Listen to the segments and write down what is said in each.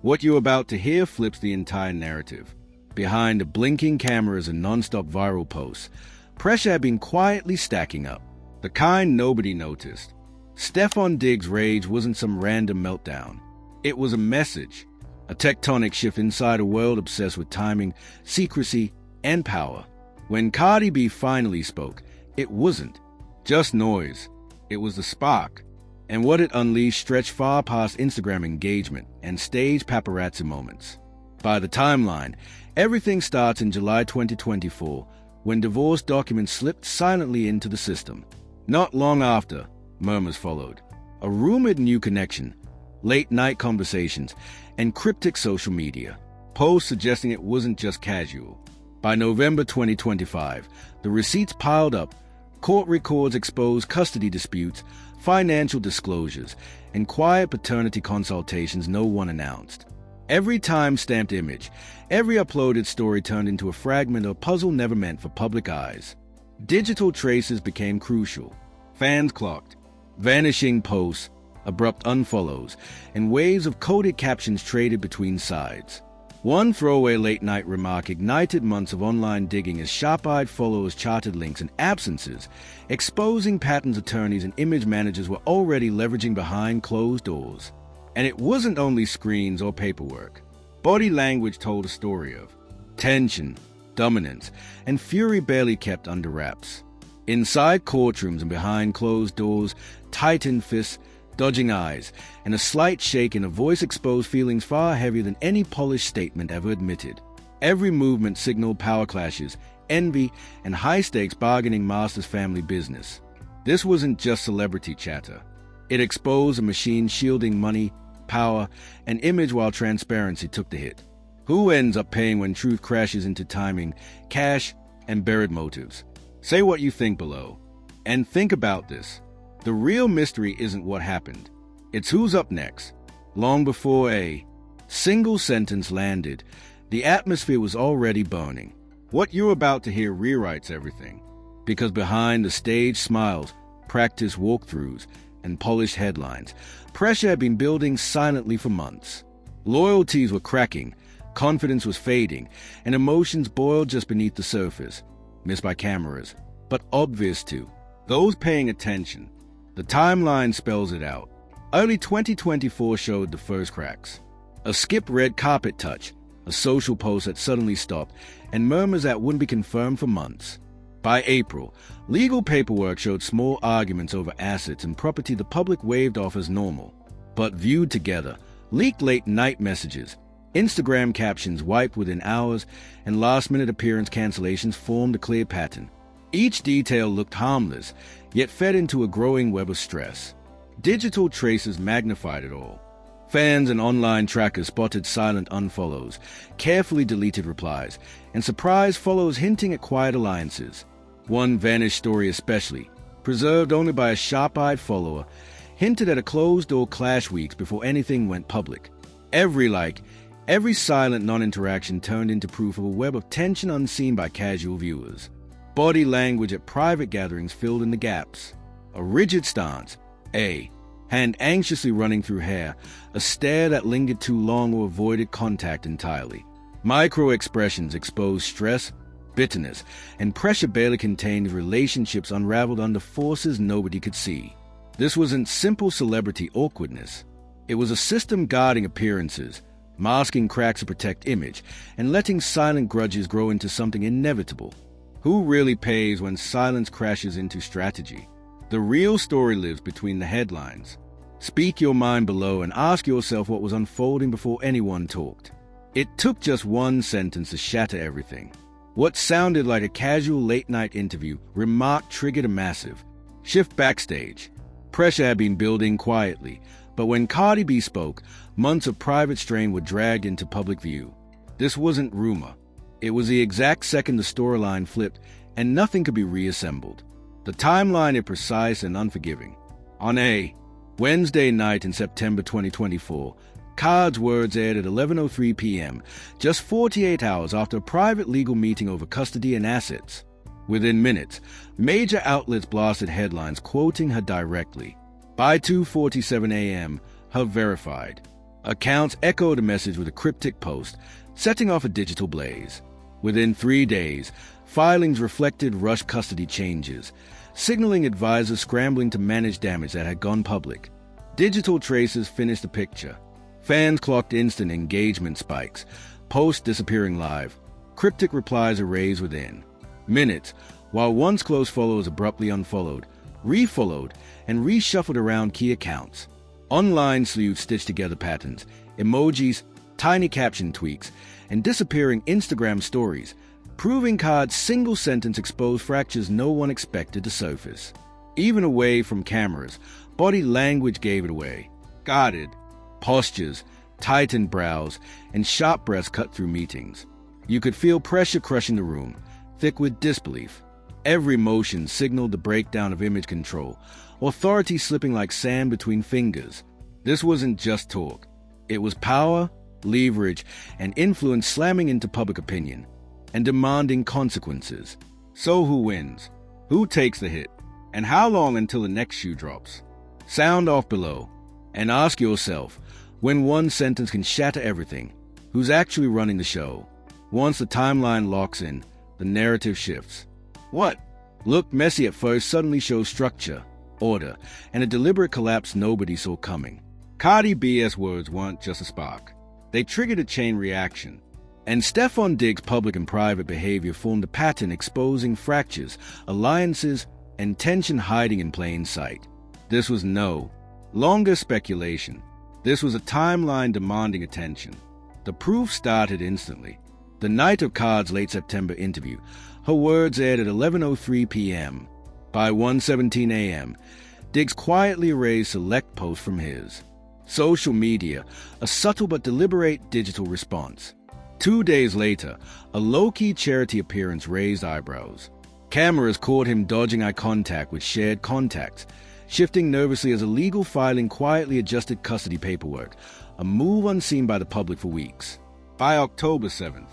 What you're about to hear flips the entire narrative. Behind the blinking cameras and non-stop viral posts, pressure had been quietly stacking up, the kind nobody noticed. Stefon Diggs' rage wasn't some random meltdown. It was a message, a tectonic shift inside a world obsessed with timing, secrecy, and power. When Cardi B finally spoke, it wasn't just noise. It was the spark. And what it unleashed stretched far past Instagram engagement and staged paparazzi moments. By the timeline, everything starts in July 2024, when divorce documents slipped silently into the system. Not long after, murmurs followed. A rumored new connection, late-night conversations, and cryptic social media. Posts suggesting it wasn't just casual. By November 2025, the receipts piled up. Court records exposed custody disputes, financial disclosures, and quiet paternity consultations no one announced. Every time-stamped image, every uploaded story turned into a fragment of puzzle never meant for public eyes. Digital traces became crucial. Fans clocked. Vanishing posts, abrupt unfollows, and waves of coded captions traded between sides. One throwaway late-night remark ignited months of online digging as sharp-eyed followers charted links and absences, exposing patterns attorneys and image managers were already leveraging behind closed doors. And it wasn't only screens or paperwork. Body language told a story of tension, dominance, and fury barely kept under wraps. Inside courtrooms and behind closed doors, tightened fists, dodging eyes, and a slight shake in a voice exposed feelings far heavier than any polished statement ever admitted. Every movement signaled power clashes, envy, and high-stakes bargaining masters family business. This wasn't just celebrity chatter. It exposed a machine shielding money, power, and image while transparency took the hit. Who ends up paying when truth crashes into timing, cash, and buried motives? Say what you think below. And think about this. The real mystery isn't what happened. It's who's up next. Long before a single sentence landed, the atmosphere was already burning. What you're about to hear rewrites everything. Because behind the stage smiles, practice walkthroughs, and polished headlines, pressure had been building silently for months. Loyalties were cracking, confidence was fading, and emotions boiled just beneath the surface. Missed by cameras, but obvious to those paying attention. The timeline spells it out. Early 2024 showed the first cracks. A skipped red carpet touch, a social post that suddenly stopped, and murmurs that wouldn't be confirmed for months. By April, legal paperwork showed small arguments over assets and property the public waved off as normal. But viewed together, leaked late-night messages, Instagram captions wiped within hours, and last-minute appearance cancellations formed a clear pattern. Each detail looked harmless, yet fed into a growing web of stress. Digital traces magnified it all. Fans and online trackers spotted silent unfollows, carefully deleted replies, and surprise follows hinting at quiet alliances. One vanished story especially, preserved only by a sharp-eyed follower, hinted at a closed-door clash weeks before anything went public. Every like, every silent non-interaction turned into proof of a web of tension unseen by casual viewers. Body language at private gatherings filled in the gaps. A rigid stance, a hand anxiously running through hair, a stare that lingered too long or avoided contact entirely. Micro-expressions exposed stress, bitterness, and pressure barely contained relationships unraveled under forces nobody could see. This wasn't simple celebrity awkwardness. It was a system guarding appearances, masking cracks to protect image, and letting silent grudges grow into something inevitable. Who really pays when silence crashes into strategy? The real story lives between the headlines. Speak your mind below and ask yourself what was unfolding before anyone talked. It took just one sentence to shatter everything. What sounded like a casual late-night interview remark triggered a massive shift backstage. Pressure had been building quietly, but when Cardi B spoke, months of private strain were dragged into public view. This wasn't rumor. It was the exact second the storyline flipped, and nothing could be reassembled. The timeline is precise and unforgiving. On a Wednesday night in September 2024, Card's words aired at 11:03 p.m., just 48 hours after a private legal meeting over custody and assets. Within minutes, major outlets blasted headlines quoting her directly. By 2:47 a.m., her verified Accounts echoed a message with a cryptic post, setting off a digital blaze. Within 3 days, filings reflected rushed custody changes, signaling advisors scrambling to manage damage that had gone public. Digital traces finished the picture. Fans clocked instant engagement spikes, posts disappearing live, cryptic replies erased within minutes, while once close followers abruptly unfollowed, refollowed, and reshuffled around key accounts. Online sleuths stitched together patterns, emojis, tiny caption tweaks, and disappearing Instagram stories, proving Cardi's single-sentence exposed fractures no one expected to surface. Even away from cameras, body language gave it away. Guarded postures, tightened brows, and sharp breaths cut through meetings. You could feel pressure crushing the room, thick with disbelief. Every motion signaled the breakdown of image control, authority slipping like sand between fingers. This wasn't just talk. It was power, leverage, and influence slamming into public opinion and demanding consequences. So who wins? Who takes the hit? And how long until the next shoe drops? Sound off below and ask yourself, when one sentence can shatter everything, who's actually running the show? Once the timeline locks in, the narrative shifts. What looked messy at first suddenly shows structure, order, and a deliberate collapse nobody saw coming. Cardi BS words weren't just a spark. They triggered a chain reaction. And Stefon Diggs' public and private behavior formed a pattern exposing fractures, alliances, and tension hiding in plain sight. This was no longer speculation. This was a timeline demanding attention. The proof started instantly. The night of Cardi's late September interview, her words aired at 11:03 p.m. By 1:17 a.m., Diggs quietly erased select posts from his social media, a subtle but deliberate digital response. 2 days later, a low-key charity appearance raised eyebrows. Cameras caught him dodging eye contact with shared contacts, shifting nervously as a legal filing quietly adjusted custody paperwork, a move unseen by the public for weeks. By October 7th,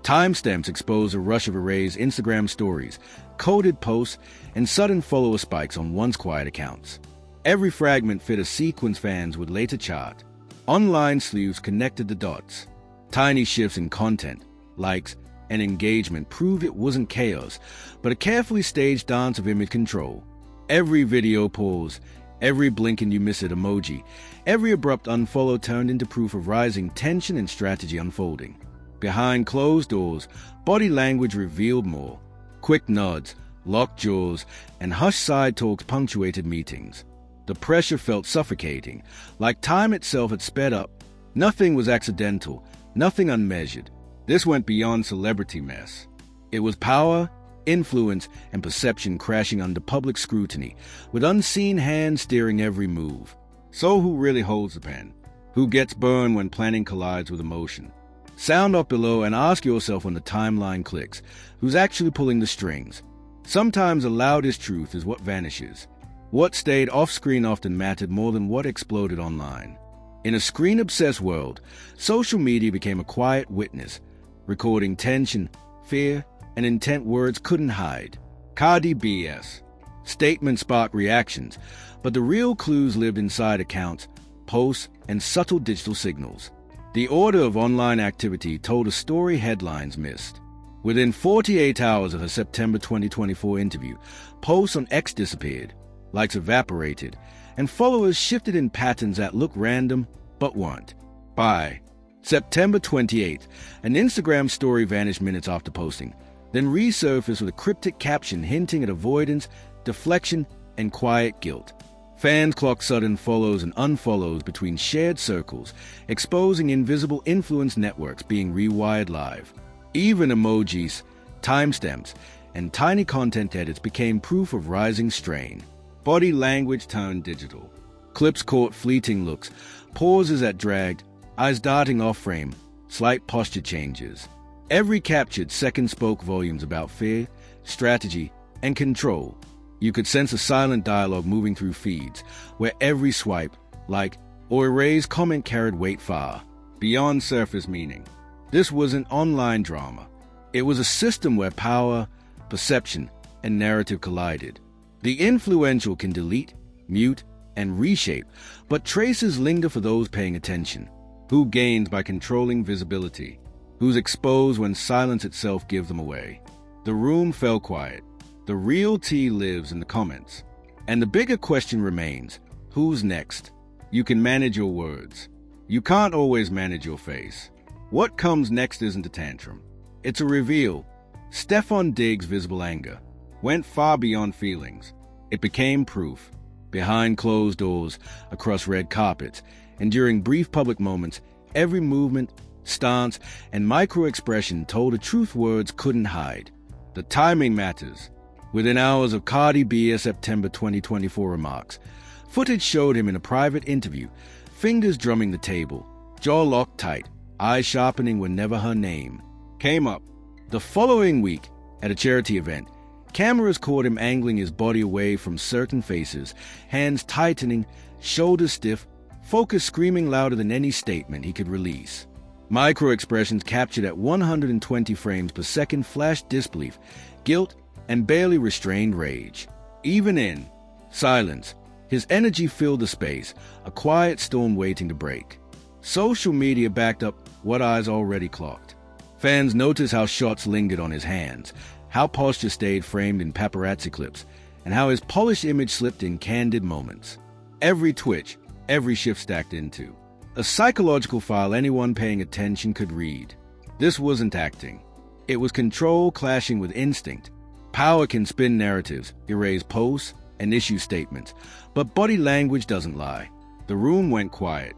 timestamps exposed a rush of erased Instagram stories, coded posts, and sudden follower spikes on once quiet accounts. Every fragment fit a sequence fans would later chart. Online sleuths connected the dots. Tiny shifts in content, likes, and engagement proved it wasn't chaos, but a carefully staged dance of image control. Every video pause, every blink and you miss it emoji, every abrupt unfollow turned into proof of rising tension and strategy unfolding. Behind closed doors, body language revealed more. Quick nods, locked jaws, and hushed side talks punctuated meetings. The pressure felt suffocating, like time itself had sped up. Nothing was accidental, nothing unmeasured. This went beyond celebrity mess. It was power, influence, and perception crashing under public scrutiny, with unseen hands steering every move. So who really holds the pen? Who gets burned when planning collides with emotion? Sound up below and ask yourself when the timeline clicks, who's actually pulling the strings? Sometimes the loudest truth is what vanishes. What stayed off-screen often mattered more than what exploded online. In a screen-obsessed world, social media became a quiet witness, recording tension, fear, and intent words couldn't hide. Cardi BS. Statements sparked reactions, but the real clues lived inside accounts, posts, and subtle digital signals. The order of online activity told a story headlines missed. Within 48 hours of her September 2024 interview, posts on X disappeared, likes evaporated, and followers shifted in patterns that looked random but weren't. By September 28th, an Instagram story vanished minutes after posting, then resurfaced with a cryptic caption hinting at avoidance, deflection, and quiet guilt. Fans clocked sudden follows and unfollows between shared circles, exposing invisible influence networks being rewired live. Even emojis, timestamps, and tiny content edits became proof of rising strain. Body language turned digital. Clips caught fleeting looks, pauses that dragged, eyes darting off frame, slight posture changes. Every captured second spoke volumes about fear, strategy, and control. You could sense a silent dialogue moving through feeds, where every swipe, like, or erase comment carried weight far beyond surface meaning. This wasn't online drama. It was a system where power, perception, and narrative collided. The influential can delete, mute, and reshape, but traces linger for those paying attention. Who gains by controlling visibility? Who's exposed when silence itself gives them away? The room fell quiet. The real tea lives in the comments. And the bigger question remains, who's next? You can manage your words. You can't always manage your face. What comes next isn't a tantrum. It's a reveal. Stefon Diggs' visible anger went far beyond feelings. It became proof. Behind closed doors, across red carpets, and during brief public moments, every movement, stance, and micro-expression told a truth words couldn't hide. The timing matters. Within hours of Cardi B's September 2024 remarks, footage showed him in a private interview, fingers drumming the table, jaw locked tight, eyes sharpening whenever her name came up. The following week, at a charity event, cameras caught him angling his body away from certain faces, hands tightening, shoulders stiff, focus screaming louder than any statement he could release. Micro-expressions captured at 120 frames per second flashed disbelief, guilt, and barely restrained rage. Even in silence, his energy filled the space, a quiet storm waiting to break. Social media backed up what eyes already clocked. Fans noticed how shots lingered on his hands, how posture stayed framed in paparazzi clips, and how his polished image slipped in candid moments. Every twitch, every shift stacked into a psychological file anyone paying attention could read. This wasn't acting. It was control clashing with instinct. Power can spin narratives, erase posts, and issue statements, but body language doesn't lie. The room went quiet.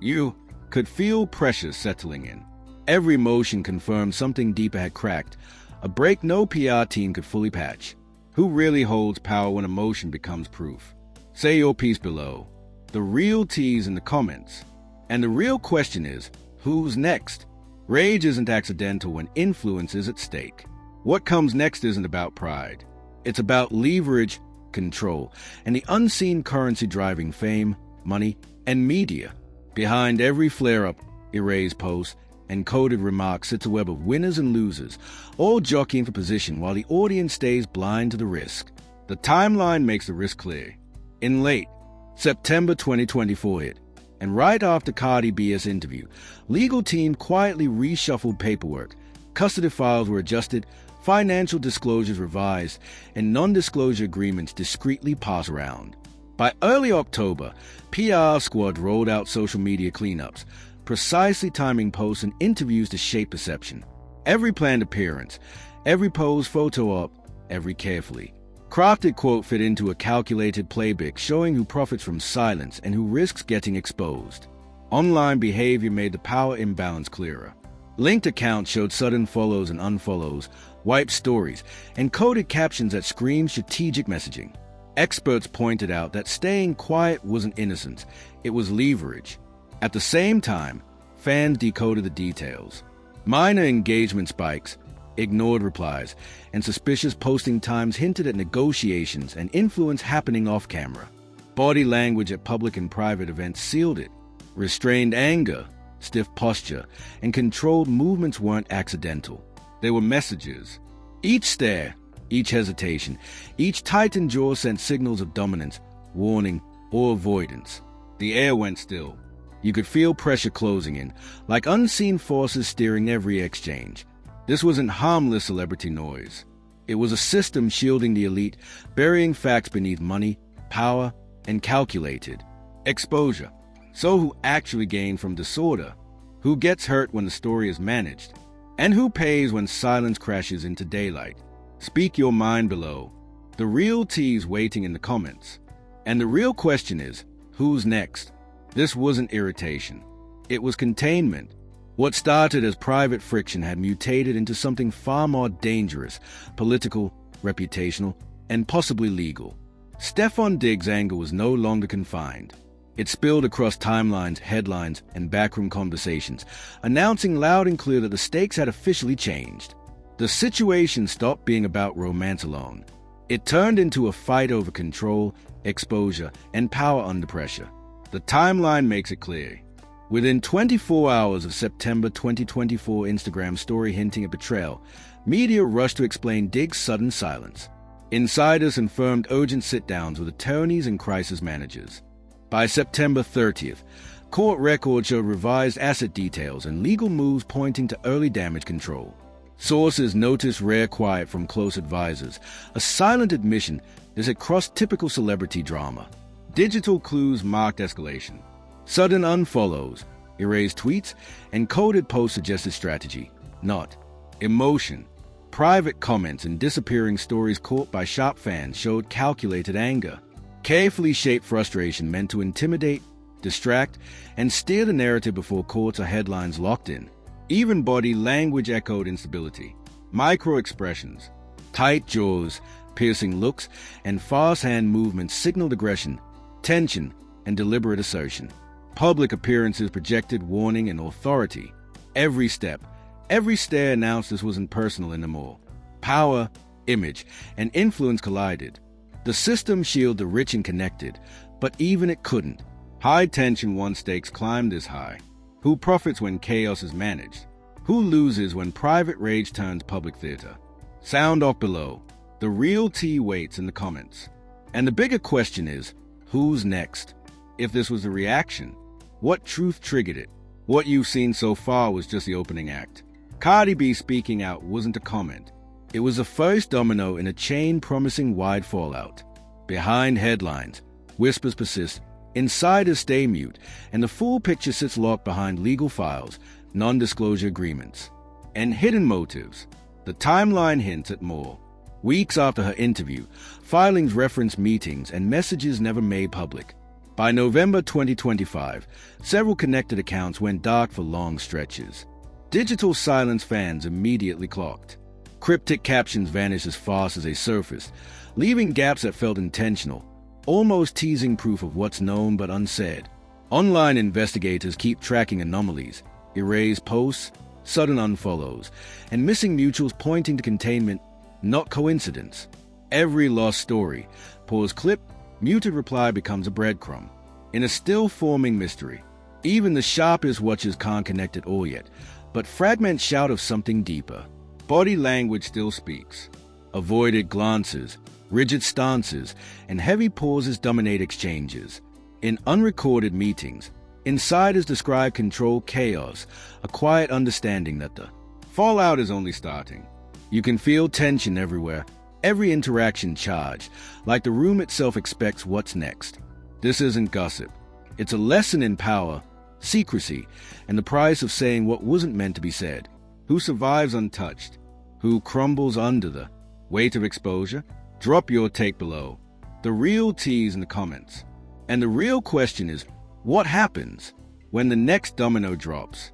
You could feel pressure settling in. Every motion confirmed something deeper had cracked, a break no PR team could fully patch. Who really holds power when emotion becomes proof? Say your piece below. The real tea's in the comments. And the real question is, who's next? Rage isn't accidental when influence is at stake. What comes next isn't about pride. It's about leverage, control, and the unseen currency driving fame, money, and media. Behind every flare-up, erased post, and coded remark sits a web of winners and losers, all jockeying for position while the audience stays blind to the risk. The timeline makes the risk clear. In late September 2024 hit, and right after Cardi B's interview, legal team quietly reshuffled paperwork. Custody files were adjusted, financial disclosures revised, and non-disclosure agreements discreetly passed around. By early October, PR squad rolled out social media cleanups, precisely timing posts and interviews to shape perception. Every planned appearance, every pose photo op, every carefully crafted quote fit into a calculated playbook showing who profits from silence and who risks getting exposed. Online behavior made the power imbalance clearer. Linked accounts showed sudden follows and unfollows, wiped stories, and coded captions that screamed strategic messaging. Experts pointed out that staying quiet wasn't innocence, it was leverage. At the same time, fans decoded the details. Minor engagement spikes, ignored replies, and suspicious posting times hinted at negotiations and influence happening off-camera. Body language at public and private events sealed it. Restrained anger, stiff posture, and controlled movements weren't accidental. They were messages. Each stare, each hesitation, each tightened jaw sent signals of dominance, warning, or avoidance. The air went still. You could feel pressure closing in, like unseen forces steering every exchange. This wasn't harmless celebrity noise. It was a system shielding the elite, burying facts beneath money, power, and calculated exposure. So who actually gained from disorder? Who gets hurt when the story is managed? And who pays when silence crashes into daylight? Speak your mind below. The real tea's waiting in the comments. And the real question is, who's next? This wasn't irritation. It was containment. What started as private friction had mutated into something far more dangerous, political, reputational, and possibly legal. Stefon Diggs' anger was no longer confined. It spilled across timelines, headlines, and backroom conversations, announcing loud and clear that the stakes had officially changed. The situation stopped being about romance alone. It turned into a fight over control, exposure, and power under pressure. The timeline makes it clear. Within 24 hours of September 2024 Instagram story hinting at betrayal, media rushed to explain Diggs' sudden silence. Insiders confirmed urgent sit-downs with attorneys and crisis managers. By September 30th, Court records show revised asset details and legal moves pointing to early damage control. Sources notice rare quiet from close advisors, a silent admission this had crossed typical celebrity drama. Digital clues marked escalation. Sudden unfollows, erased tweets, and coded posts suggested strategy, not emotion. Private comments and disappearing stories caught by sharp fans showed calculated anger. Carefully shaped frustration meant to intimidate, distract, and steer the narrative before courts or headlines locked in. Even body language echoed instability. Micro-expressions, tight jaws, piercing looks, and fast hand movements signaled aggression, tension, and deliberate assertion. Public appearances projected warning and authority. Every step, every stare announced this wasn't personal anymore. Power, image, and influence collided. The system shielded the rich and connected, but even it couldn't. High-tension stakes climbed this high. Who profits when chaos is managed? Who loses when private rage turns public theater? Sound off below. The real tea waits in the comments. And the bigger question is, who's next? If this was the reaction, what truth triggered it? What you've seen so far was just the opening act. Cardi B speaking out wasn't a comment. It was the first domino in a chain promising wide fallout. Behind headlines, whispers persist, insiders stay mute, and the full picture sits locked behind legal files, non-disclosure agreements, and hidden motives. The timeline hints at more. Weeks after her interview, filings reference meetings and messages never made public. By November 2025, several connected accounts went dark for long stretches. Digital silence fans immediately clocked. Cryptic captions vanished as fast as they surfaced, leaving gaps that felt intentional, almost teasing proof of what's known but unsaid. Online investigators keep tracking anomalies, erased posts, sudden unfollows, and missing mutuals pointing to containment, not coincidence. Every lost story, paused clip, muted reply becomes a breadcrumb. In a still-forming mystery, even the sharpest watchers can't connect it all yet, but fragments shout of something deeper. Body language still speaks. Avoided glances, rigid stances, and heavy pauses dominate exchanges. In unrecorded meetings, insiders describe controlled chaos, a quiet understanding that the fallout is only starting. You can feel tension everywhere, every interaction charged, like the room itself expects what's next. This isn't gossip. It's a lesson in power, secrecy, and the price of saying what wasn't meant to be said. Who survives untouched? Who crumbles under the weight of exposure? Drop your take below. The real tea's in the comments. And the real question is, what happens when the next domino drops?